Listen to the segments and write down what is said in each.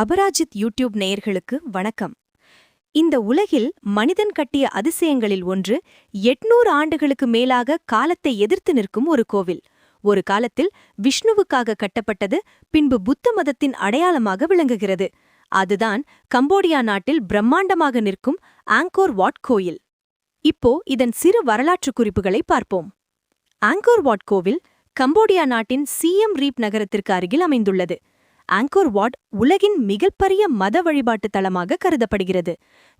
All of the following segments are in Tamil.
அபராஜித் யூடியூப் நேயர்களுக்கு வணக்கம். இந்த உலகில் மனிதன் கட்டிய அதிசயங்களில் ஒன்று 800 ஆண்டுகளுக்கு மேலாக காலத்தை எதிர்த்து நிற்கும் ஒரு கோவில். ஒரு காலத்தில் விஷ்ணுவுக்காக கட்டப்பட்டது, பின்பு புத்த மதத்தின் அடையாளமாக விளங்குகிறது. அதுதான் கம்போடியா நாட்டில் பிரம்மாண்டமாக நிற்கும் ஆங்கோர் வாட் கோயில். இப்போ இதன் சிறு வரலாற்று குறிப்புகளை பார்ப்போம். ஆங்கோர் வாட் கோவில் கம்போடியா நாட்டின் சிஎம் ரீப் நகரத்திற்கு அருகில் அமைந்துள்ளது. ஆங்கோர் வாட் உலகின் மிகப்பெரிய மத வழிபாட்டு தலமாக கருதப்படுகிறது.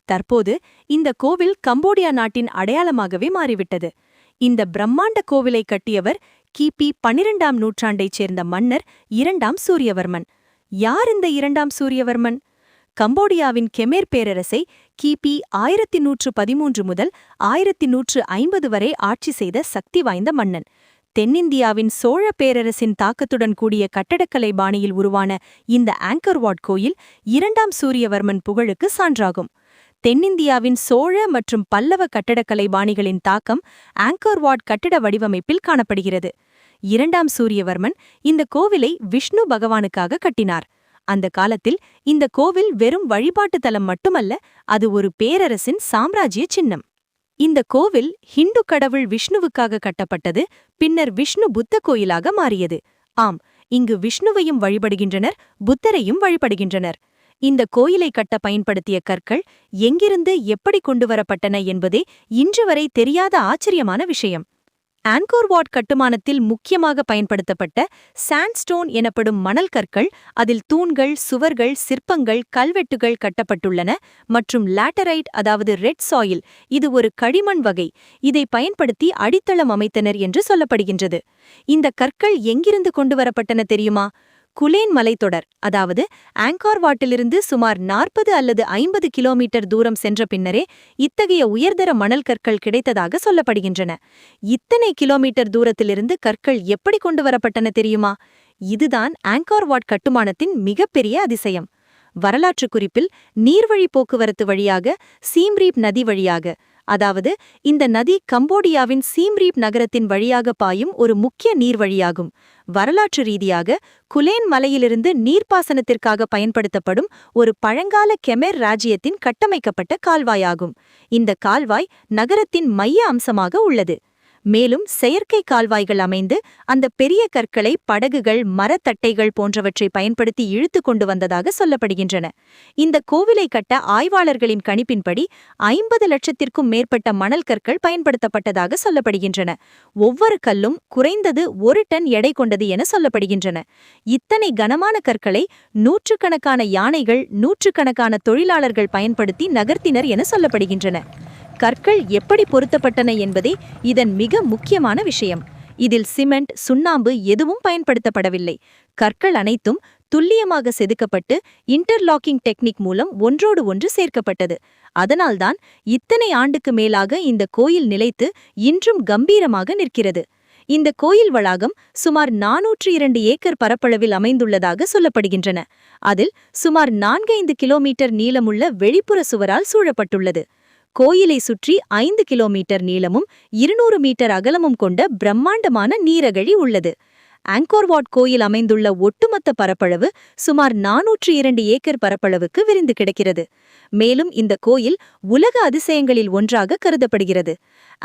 தற்போது இந்த கோவில் கம்போடியா நாட்டின் அடையாளமாகவே மாறிவிட்டது. இந்த பிரம்மாண்ட கோவிலை கட்டியவர் கிபி 12ஆம் நூற்றாண்டைச் சேர்ந்த மன்னர் 2ஆம் சூரியவர்மன். யார் இந்த 2ஆம் சூரியவர்மன்? கம்போடியாவின் கெமேர் பேரரசை கிபி 1113 முதல் 1150 வரை ஆட்சி செய்த சக்தி வாய்ந்த மன்னன். தென்னிந்தியாவின் சோழ பேரரசின் தாக்கத்துடன் கூடிய கட்டடக்கலை பாணியில் உருவான இந்த ஆங்கர் வாட் கோயில் 2ஆம் சூரியவர்மன் புகழுக்கு சான்றாகும். தென்னிந்தியாவின் சோழ மற்றும் பல்லவ கட்டடக்கலை பாணிகளின் தாக்கம் ஆங்கர் வாட் கட்டிட வடிவமைப்பில் காணப்படுகிறது. 2ஆம் சூரியவர்மன் இந்த கோவிலை விஷ்ணு பகவானுக்காக கட்டினார். அந்த காலத்தில் இந்த கோவில் வெறும் வழிபாட்டு தலம் மட்டுமல்ல, அது ஒரு பேரரசின் சாம்ராஜ்ய சின்னம். இந்த கோவில் ஹிந்து கடவுள் விஷ்ணுவுக்காக கட்டப்பட்டது, பின்னர் விஷ்ணு புத்த கோயிலாக மாறியது. ஆம், இங்கு விஷ்ணுவையும் வழிபடுகின்றனர், புத்தரையும் வழிபடுகின்றனர். இந்த கோயிலை கட்ட பயன்படுத்திய கற்கள் எங்கிருந்து எப்படி கொண்டுவரப்பட்டன என்பதே இன்று வரை தெரியாத ஆச்சரியமான விஷயம். ஆங்கோர் வாட் கட்டுமானத்தில் முக்கியமாக பயன்படுத்தப்பட்ட சாண்ட்ஸ்டோன் எனப்படும் மணல் கற்கள், அதில் தூண்கள், சுவர்கள், சிற்பங்கள், கல்வெட்டுகள் கட்டப்பட்டுள்ளன. மற்றும் லாட்டரைட், அதாவது ரெட் சாயில், இது ஒரு களிமண் வகை. இதை பயன்படுத்தி அடித்தளம் அமைத்தனர் என்று சொல்லப்படுகின்றது. இந்த கற்கள் எங்கிருந்து கொண்டுவரப்பட்டன தெரியுமா? குலேன் மலைத்தொடர், அதாவது ஆங்கோர் வாட்டிலிருந்து சுமார் 40 அல்லது 50 கிலோமீட்டர் தூரம் சென்ற பின்னரே இத்தகைய உயர்தர மணல் கற்கள் கிடைத்ததாக சொல்லப்படுகின்றன. இத்தனை கிலோமீட்டர் தூரத்திலிருந்து கற்கள் எப்படி கொண்டுவரப்பட்டன தெரியுமா? இதுதான் ஆங்கோர் வாட் கட்டுமானத்தின் மிகப்பெரிய அதிசயம். வரலாற்று குறிப்பில் நீர்வழி போக்குவரத்து வழியாக சீம்ரீப் நதி வழியாக, அதாவது இந்த நதி கம்போடியாவின் சீம்ரீப் நகரத்தின் வழியாக பாயும் ஒரு முக்கிய நீர்வழியாகும். வரலாற்று ரீதியாக குலேன் மலையிலிருந்து நீர்ப்பாசனத்திற்காக பயன்படுத்தப்படும் ஒரு பழங்கால கெமேர் ராஜ்யத்தின் கட்டமைக்கப்பட்ட கால்வாயாகும். இந்த கால்வாய் நகரத்தின் மைய அம்சமாக உள்ளது. மேலும் செயற்கை கால்வாய்கள் அமைந்து அந்த பெரிய கற்களை படகுகள், மரத்தட்டைகள் போன்றவற்றை பயன்படுத்தி இழுத்து கொண்டு வந்ததாக சொல்லப்படுகின்றன. இந்த கோவிலை கட்ட ஆய்வாளர்களின் கணிப்பின்படி 50 லட்சத்திற்கும் மேற்பட்ட மணல் கற்கள் பயன்படுத்தப்பட்டதாக சொல்லப்படுகின்றன. ஒவ்வொரு கல்லும் குறைந்தது 1 டன் எடை கொண்டது என சொல்லப்படுகின்றன. இத்தனை கனமான கற்களை நூற்றுக்கணக்கான யானைகள், நூற்றுக்கணக்கான தொழிலாளர்கள் பயன்படுத்தி நகர்த்தினர் என சொல்லப்படுகின்றன. கற்கள் எப்படி பொருத்தப்பட்டன என்பதே இதன் மிக முக்கியமான விஷயம். இதில் சிமெண்ட், சுண்ணாம்பு எதுவும் பயன்படுத்தப்படவில்லை. கற்கள் அனைத்தும் துல்லியமாக செதுக்கப்பட்டு இன்டர்லாக்கிங் டெக்னிக் மூலம் ஒன்றோடு ஒன்று சேர்க்கப்பட்டது. அதனால்தான் இத்தனை ஆண்டுக்கு மேலாக இந்த கோயில் நிலைத்து இன்றும் கம்பீரமாக நிற்கிறது. இந்த கோயில் வளாகம் சுமார் 402 ஏக்கர் பரப்பளவில் அமைந்துள்ளதாக சொல்லப்படுகின்றன. அதில் சுமார் 4-5 கிலோமீட்டர் நீளமுள்ள வெளிப்புற சுவரால் சூழப்பட்டுள்ளது. கோயிலை சுற்றி 5 கிலோமீட்டர் நீளமும் 200 மீட்டர் அகலமும் கொண்ட பிரம்மாண்டமான நீரகழி உள்ளது. ஆங்கோர் வாட் கோயில் அமைந்துள்ள ஒட்டுமொத்த பரப்பளவு சுமார் 402 ஏக்கர் பரப்பளவுக்கு விரிந்து கிடக்கிறது. மேலும் இந்த கோயில் உலக அதிசயங்களில் ஒன்றாக கருதப்படுகிறது.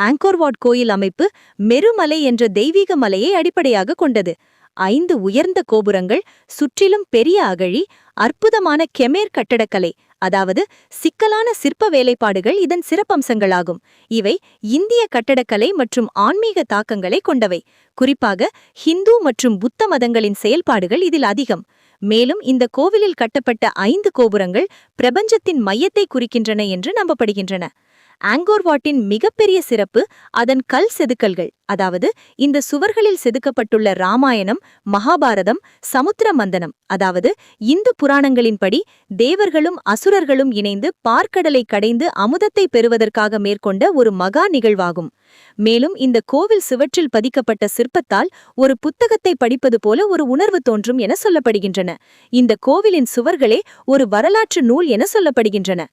ஆங்கோர் வாட் கோயில் அமைப்பு மெருமலை என்ற தெய்வீக மலையை அடிப்படையாக கொண்டது. 5 உயர்ந்த கோபுரங்கள், சுற்றிலும் பெரிய அகழி, அற்புதமான கெமேர் கட்டடக்கலை, அதாவது சிக்கலான சிற்ப வேலைப்பாடுகள் இதன் சிறப்பம்சங்களாகும். இவை இந்திய கட்டடக்கலை மற்றும் ஆன்மீக தாக்கங்களை கொண்டவை. குறிப்பாக ஹிந்து மற்றும் புத்த மதங்களின் செயல்பாடுகள் இதில் அதிகம். மேலும் இந்த கோவிலில் கட்டப்பட்ட 5 கோபுரங்கள் பிரபஞ்சத்தின் மையத்தை குறிக்கின்றன என்று நம்பப்படுகின்றன. ஆங்கோர் வாட்டின் மிகப்பெரிய சிறப்பு அதன் கல் செதுக்கல்கள், அதாவது இந்த சுவர்களில் செதுக்கப்பட்டுள்ள ராமாயணம், மகாபாரதம், சமுத்திர மந்தனம், அதாவது இந்து புராணங்களின்படி தேவர்களும் அசுரர்களும் இணைந்து பார்க்கடலை கடைந்து அமுதத்தை பெறுவதற்காக மேற்கொண்ட ஒரு மகா நிகழ்வாகும். மேலும் இந்த கோவில் சுவற்றில் பதிக்கப்பட்ட சிற்பத்தால் ஒரு புத்தகத்தை படிப்பது போல ஒரு உணர்வு தோன்றும் என சொல்லப்படுகின்றன. இந்த கோவிலின் சுவர்களே ஒரு வரலாற்று நூல் என சொல்லப்படுகின்றன.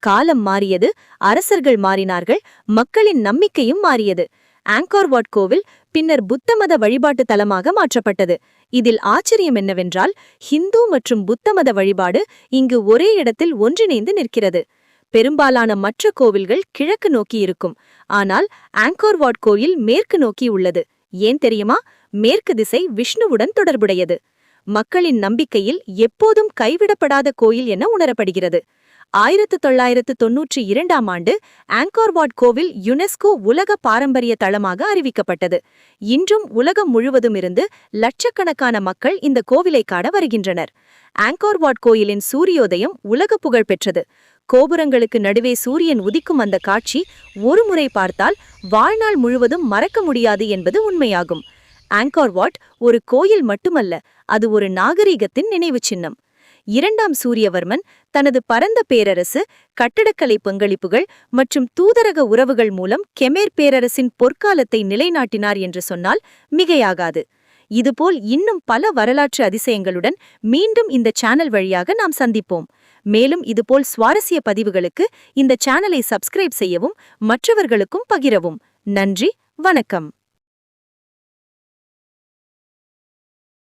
காலம் மாறியது, அரசர்கள் மாறினார்கள், மக்களின் நம்பிக்கையும் மாறியது. ஆங்கர் வாட் கோவில் பின்னர் புத்த மத வழிபாட்டு தலமாக மாற்றப்பட்டது. இதில் ஆச்சரியம் என்னவென்றால், ஹிந்து மற்றும் புத்த மத வழிபாடு இங்கு ஒரே இடத்தில் ஒன்றிணைந்து நிற்கிறது. பெரும்பாலான மற்ற கோவில்கள் கிழக்கு நோக்கி இருக்கும். ஆனால் ஆங்கர் வாட் கோயில் மேற்கு நோக்கி உள்ளது. ஏன் தெரியுமா? மேற்கு திசை விஷ்ணுவுடன் தொடர்புடையது. மக்களின் நம்பிக்கையில் எப்போதும் கைவிடப்படாத கோயில் என உணரப்படுகிறது. 1992ஆம் ஆண்டு ஆங்கர் வாட் கோவில் யுனெஸ்கோ உலக பாரம்பரிய தளமாக அறிவிக்கப்பட்டது. இன்றும் உலகம் முழுவதும் இருந்து லட்சக்கணக்கான மக்கள் இந்த கோவிலை காண வருகின்றனர். ஆங்கர் வாட் கோயிலின் சூரியோதயம் உலக புகழ் பெற்றது. கோபுரங்களுக்கு நடுவே சூரியன் உதிக்கும் அந்த காட்சி ஒருமுறை பார்த்தால் வாழ்நாள் முழுவதும் மறக்க முடியாது என்பது உண்மையாகும். ஆங்கர் வாட் ஒரு கோயில் மட்டுமல்ல, அது ஒரு நாகரிகத்தின் நினைவு சின்னம். 2ஆம் சூரியவர்மன் தனது பரந்த பேரரசு, கட்டடக்கலை பங்களிப்புகள் மற்றும் தூதரக உறவுகள் மூலம் கெமேர் பேரரசின் பொற்காலத்தை நிலைநாட்டினார் என்று சொன்னால் மிகையாகாது. இதுபோல் இன்னும் பல வரலாற்று அதிசயங்களுடன் மீண்டும் இந்த சேனல் வழியாக நாம் சந்திப்போம். மேலும் இதுபோல் சுவாரஸ்ய பதிவுகளுக்கு இந்த சேனலை சப்ஸ்கிரைப் செய்யவும் மற்றவர்களுக்கும் பகிரவும். நன்றி, வணக்கம்.